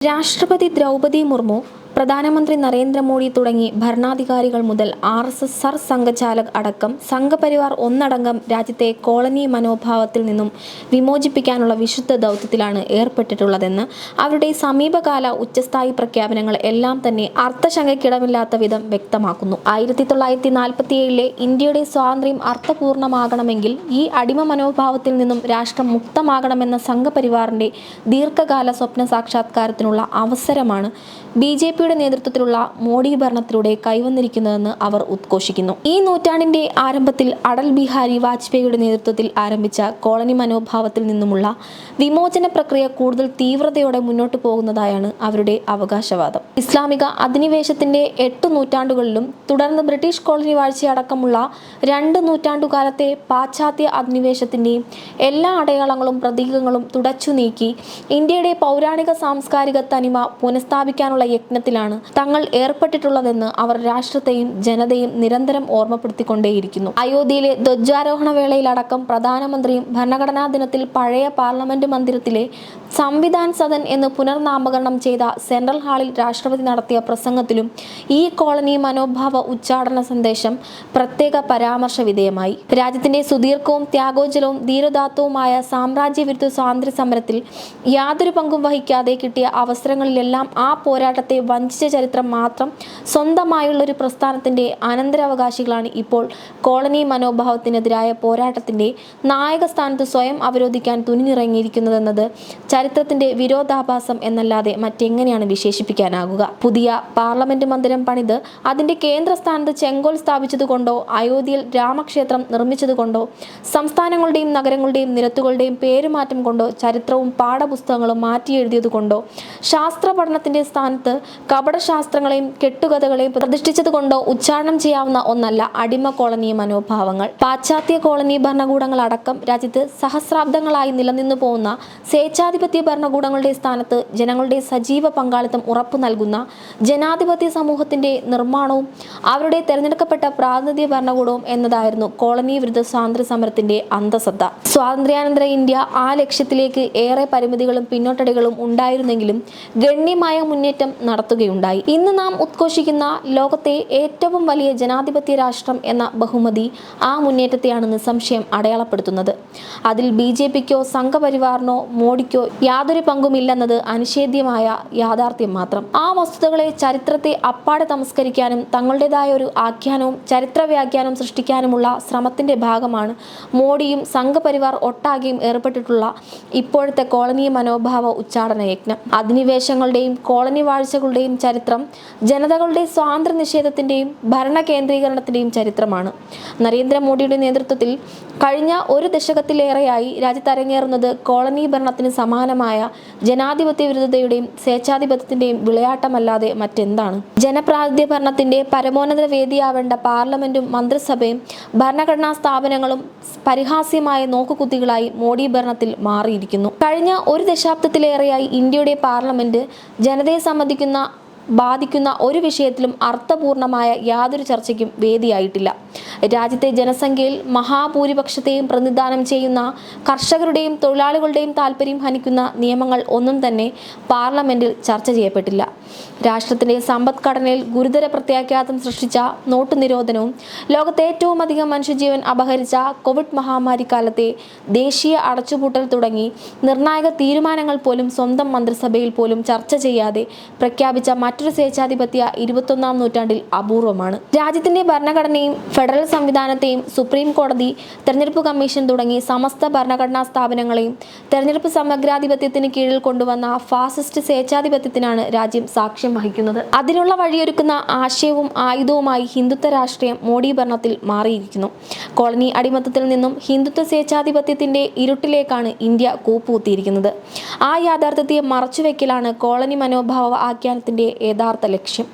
രാഷ്ട്രപതി ദ്രൗപദി മുർമു, പ്രധാനമന്ത്രി നരേന്ദ്രമോദി തുടങ്ങി ഭരണാധികാരികൾ മുതൽ RSS സർസംഘചാലക് അടക്കം സംഘപരിവാർ ഒന്നടങ്കം രാജ്യത്തെ കോളനി മനോഭാവത്തിൽ നിന്നും വിമോചിപ്പിക്കാനുള്ള വിശുദ്ധ ദൗത്യത്തിലാണ് ഏർപ്പെട്ടിട്ടുള്ളതെന്ന് അവരുടെ സമീപകാല ഉച്ചസ്ഥായി പ്രഖ്യാപനങ്ങൾ എല്ലാം തന്നെ അർത്ഥശങ്കയ്ക്കിടമില്ലാത്ത വിധം വ്യക്തമാക്കുന്നു. 1947 ഇന്ത്യയുടെ സ്വാതന്ത്ര്യം അർത്ഥപൂർണമാകണമെങ്കിൽ ഈ അടിമ മനോഭാവത്തിൽ നിന്നും രാഷ്ട്രം മുക്തമാകണമെന്ന സംഘപരിവാറിന്റെ ദീർഘകാല സ്വപ്ന സാക്ഷാത്കാരത്തിനുള്ള അവസരമാണ് BJPയുടെ നേതൃത്വത്തിലുള്ള മോഡി ഭരണത്തിലൂടെ കൈവന്നിരിക്കുന്നതെന്ന് അവർ ഉദ്ഘോഷിക്കുന്നു. ഈ നൂറ്റാണ്ടിന്റെ ആരംഭത്തിൽ അടൽ ബിഹാരി വാജ്പേയിയുടെ നേതൃത്വത്തിൽ ആരംഭിച്ച കോളനി മനോഭാവത്തിൽ നിന്നുമുള്ള വിമോചന പ്രക്രിയ കൂടുതൽ തീവ്രതയോടെ മുന്നോട്ടു പോകുന്നതായാണ് അവരുടെ അവകാശവാദം. ഇസ്ലാമിക അധിനിവേശത്തിന്റെ 8 നൂറ്റാണ്ടുകളിലും തുടർന്ന് ബ്രിട്ടീഷ് കോളനി വാഴ്ചയടക്കമുള്ള 2 നൂറ്റാണ്ടുകാലത്തെ പാശ്ചാത്യ അധിനിവേശത്തിന്റെയും എല്ലാ അടയാളങ്ങളും പ്രതീകങ്ങളും തുടച്ചു നീക്കി ഇന്ത്യയുടെ പൗരാണിക സാംസ്കാരിക തനിമ പുനഃസ്ഥാപിക്കാനുള്ള യജ്ഞത്തിലാണ് തങ്ങൾ ഏർപ്പെട്ടിട്ടുള്ളതെന്ന് അവർ രാഷ്ട്രത്തെയും ജനതയും നിരന്തരം ഓർമ്മപ്പെടുത്തിക്കൊണ്ടേയിരിക്കുന്നു. അയോധ്യയിലെ ധ്വജാരോഹണ വേളയിലടക്കം പ്രധാനമന്ത്രിയും ഭരണഘടനാ ദിനത്തിൽ പഴയ പാർലമെന്റ് മന്ദിരത്തിലെ സംവിധാൻ സദൻ എന്ന് പുനർനാമകരണം ചെയ്ത സെൻട്രൽ ഹാളിൽ രാഷ്ട്രപതി നടത്തിയ പ്രസംഗത്തിലും ഈ കോളനി മനോഭാവ ഉച്ചാടന സന്ദേശം പ്രത്യേക പരാമർശ വിധേയമായി. രാജ്യത്തിന്റെ സുദീർഘവും ത്യാഗോജ്വലവും ധീരോദാത്തവുമായ സാമ്രാജ്യവിരുദ്ധ സ്വാതന്ത്ര്യ സമരത്തിൽ യാതൊരു പങ്കും വഹിക്കാതെ കിട്ടിയ അവസരങ്ങളിലെല്ലാം ആ പോരാട്ടത്തെ വഞ്ചിച്ച ചരിത്രം മാത്രം സ്വന്തമായുള്ള ഒരു പ്രസ്ഥാനത്തിന്റെ അനന്തരാവകാശികളാണ് ഇപ്പോൾ കോളനി മനോഭാവത്തിനെതിരായ പോരാട്ടത്തിന്റെ നായക സ്ഥാനത്ത് സ്വയം അവരോധിക്കാൻ തുനിഞ്ഞിറങ്ങിയിരിക്കുന്നതെന്നത് ചരിത്രത്തിന്റെ വിരോധാഭാസം എന്നല്ലാതെ മറ്റെങ്ങനെയാണ് വിശേഷിപ്പിക്കാനാകുക? പുതിയ പാർലമെന്റ് മന്ദിരം പണിത് അതിന്റെ കേന്ദ്ര സ്ഥാനത്ത് ചെങ്കോൽ സ്ഥാപിച്ചതുകൊണ്ടോ അയോധ്യയിൽ രാമക്ഷേത്രം നിർമ്മിച്ചതുകൊണ്ടോ സംസ്ഥാനങ്ങളുടെയും നഗരങ്ങളുടെയും നിരത്തുകളുടെയും പേരുമാറ്റം കൊണ്ടോ ചരിത്രവും പാഠപുസ്തകങ്ങളും മാറ്റിയെഴുതിയതുകൊണ്ടോ ശാസ്ത്ര പഠനത്തിന്റെ സ്ഥാനത്ത് കപടശാസ്ത്രങ്ങളെയും കെട്ടുകഥകളെയും പ്രതിഷ്ഠിച്ചതുകൊണ്ടോ ഉച്ചാരണം ചെയ്യാവുന്ന ഒന്നല്ല അടിമ കോളനി മനോഭാവങ്ങൾ. പാശ്ചാത്യ കോളനി ഭരണകൂടങ്ങൾ അടക്കം രാജ്യത്ത് സഹസ്രാബ്ദങ്ങളായി നിലനിന്നു പോകുന്ന സ്വേച്ഛാധിപത്യ ഭരണകൂടങ്ങളുടെ സ്ഥാനത്ത് ജനങ്ങളുടെ സജീവ പങ്കാളിത്തം ഉറപ്പു നൽകുന്ന ജനാധിപത്യ സമൂഹത്തിന്റെ നിർമ്മാണവും അവരുടെ തെരഞ്ഞെടുക്കപ്പെട്ട പ്രാതിനിധ്യ ഭരണകൂടവും എന്നതായിരുന്നു കോളനി വിരുദ്ധ സ്വാതന്ത്ര്യ സമരത്തിന്റെ അന്തസത്ത. സ്വാതന്ത്ര്യാനന്തര ഇന്ത്യ ആ ലക്ഷ്യത്തിലേക്ക് ഏറെ പരിമിതികളും പിന്നോട്ടടികളും ഉണ്ടായിരുന്നെങ്കിലും ഗണ്യമായ മുന്നേറ്റം നടത്തുകയുണ്ടായി. ഇന്ന് നാം ഉദ്ഘോഷിക്കുന്ന ലോകത്തെ ഏറ്റവും വലിയ ജനാധിപത്യ രാഷ്ട്രം എന്ന ബഹുമതി ആ മുന്നേറ്റത്തെയാണ് നിസ്സംശയം അടയാളപ്പെടുത്തുന്നത്. അതിൽ BJPക്കോ സംഘപരിവാറിനോ മോഡിക്കോ യാതൊരു പങ്കുമില്ലെന്നത് അനിഷേധ്യമായ യാഥാർത്ഥ്യം മാത്രം. ആ വസ്തുതകളെ, ചരിത്രത്തെ അപ്പാടെ തമസ്കരിക്കാനും തങ്ങളുടേതായ ഒരു ആഖ്യാനവും ചരിത്ര വ്യാഖ്യാനവും സൃഷ്ടിക്കാനുമുള്ള ശ്രമത്തിന്റെ ഭാഗമാണ് മോഡിയും സംഘപരിവാർ ഒട്ടാകെയും ഏർപ്പെട്ടിട്ടുള്ള ഇപ്പോഴത്തെ കോളനി മനോഭാവ ഉച്ചാടന യജ്ഞം. അധിനിവേശങ്ങളുടെയും കോളനി വാഴ്ചകളുടെയും ചരിത്രം ജനതകളുടെ സ്വാതന്ത്ര്യ നിഷേധത്തിന്റെയും ഭരണ കേന്ദ്രീകരണത്തിന്റെയും ചരിത്രമാണ്. നരേന്ദ്രമോദിയുടെ നേതൃത്വത്തിൽ കഴിഞ്ഞ ഒരു ദശകത്തിലേറെയായി രാജ്യത്ത് അരങ്ങേറുന്നത് കോളനി ഭരണത്തിന് സമാനമായ ജനാധിപത്യ വിരുദ്ധതയുടെയും സ്വേച്ഛാധിപത്യത്തിന്റെയും വിളയാട്ടമല്ലാതെ മറ്റെന്താണ്? ജനപ്രാതിനിധ്യ ഭരണത്തിന്റെ പരമോന്നത വേദിയാവേണ്ട പാർലമെന്റും മന്ത്രിസഭയും ഭരണഘടനാ സ്ഥാപനങ്ങളും പരിഹാസ്യമായ നോക്കുകുത്തികളായി മോഡി ഭരണത്തിൽ മാറിയിരിക്കുന്നു. കഴിഞ്ഞ ഒരു ദശാബ്ദത്തിലേറെയായി ഇന്ത്യയുടെ പാർലമെന്റ് ജനതയെ ബാധിക്കുന്ന ഒരു വിഷയത്തിലും അർത്ഥപൂർണമായ യാതൊരു ചർച്ചയ്ക്കും വേദിയായിട്ടില്ല. രാജ്യത്തെ ജനസംഖ്യയിൽ മഹാഭൂരിപക്ഷത്തെയും പ്രതിനിധാനം ചെയ്യുന്ന കർഷകരുടെയും തൊഴിലാളികളുടെയും താല്പര്യം ഹനിക്കുന്ന നിയമങ്ങൾ ഒന്നും തന്നെ പാർലമെന്റിൽ ചർച്ച ചെയ്യപ്പെട്ടില്ല. രാഷ്ട്രത്തിന്റെ സമ്പദ്ഘടനയിൽ ഗുരുതര പ്രത്യാഘാതം സൃഷ്ടിച്ച നോട്ടു നിരോധനവും ലോകത്തെ ഏറ്റവും അധികം മനുഷ്യജീവൻ അപഹരിച്ച കോവിഡ് മഹാമാരി കാലത്തെ ദേശീയ അടച്ചുപൂട്ടൽ തുടങ്ങി നിർണായക തീരുമാനങ്ങൾ പോലും സ്വന്തം മന്ത്രിസഭയിൽ പോലും ചർച്ച ചെയ്യാതെ പ്രഖ്യാപിച്ച മറ്റൊരു സ്വേച്ഛാധിപത്യ 21ാം നൂറ്റാണ്ടിൽ അപൂർവമാണ്. രാജ്യത്തിന്റെ ഭരണഘടനയും ഫെഡറൽ സംവിധാനത്തെയും സുപ്രീം കോടതി, തെരഞ്ഞെടുപ്പ് കമ്മീഷൻ തുടങ്ങി സമസ്ത ഭരണഘടനാ സ്ഥാപനങ്ങളെയും തെരഞ്ഞെടുപ്പ് സമഗ്രാധിപത്യത്തിന് കീഴിൽ കൊണ്ടുവന്ന ഫാസിസ്റ്റ് സ്വേച്ഛാധിപത്യത്തിനാണ് രാജ്യം സാക്ഷ്യം വഹിക്കുന്നത്. അതിനുള്ള വഴിയൊരുക്കുന്ന ആശയവും ആയുധവുമായി ഹിന്ദുത്വ രാഷ്ട്രീയം മോഡി ഭരണത്തിൽ മാറിയിരിക്കുന്നു. കോളനി അടിമത്തത്തിൽ നിന്നും ഹിന്ദുത്വ സ്വേച്ഛാധിപത്യത്തിന്റെ ഇരുട്ടിലേക്കാണ് ഇന്ത്യ കൂപ്പുകുത്തിയിരിക്കുന്നത്. ആ യാഥാർത്ഥ്യത്തെ മറച്ചുവെക്കലാണ് കോളനി മനോഭാവ ആഖ്യാനത്തിന്റെ യഥാർത്ഥ ലക്ഷ്യം.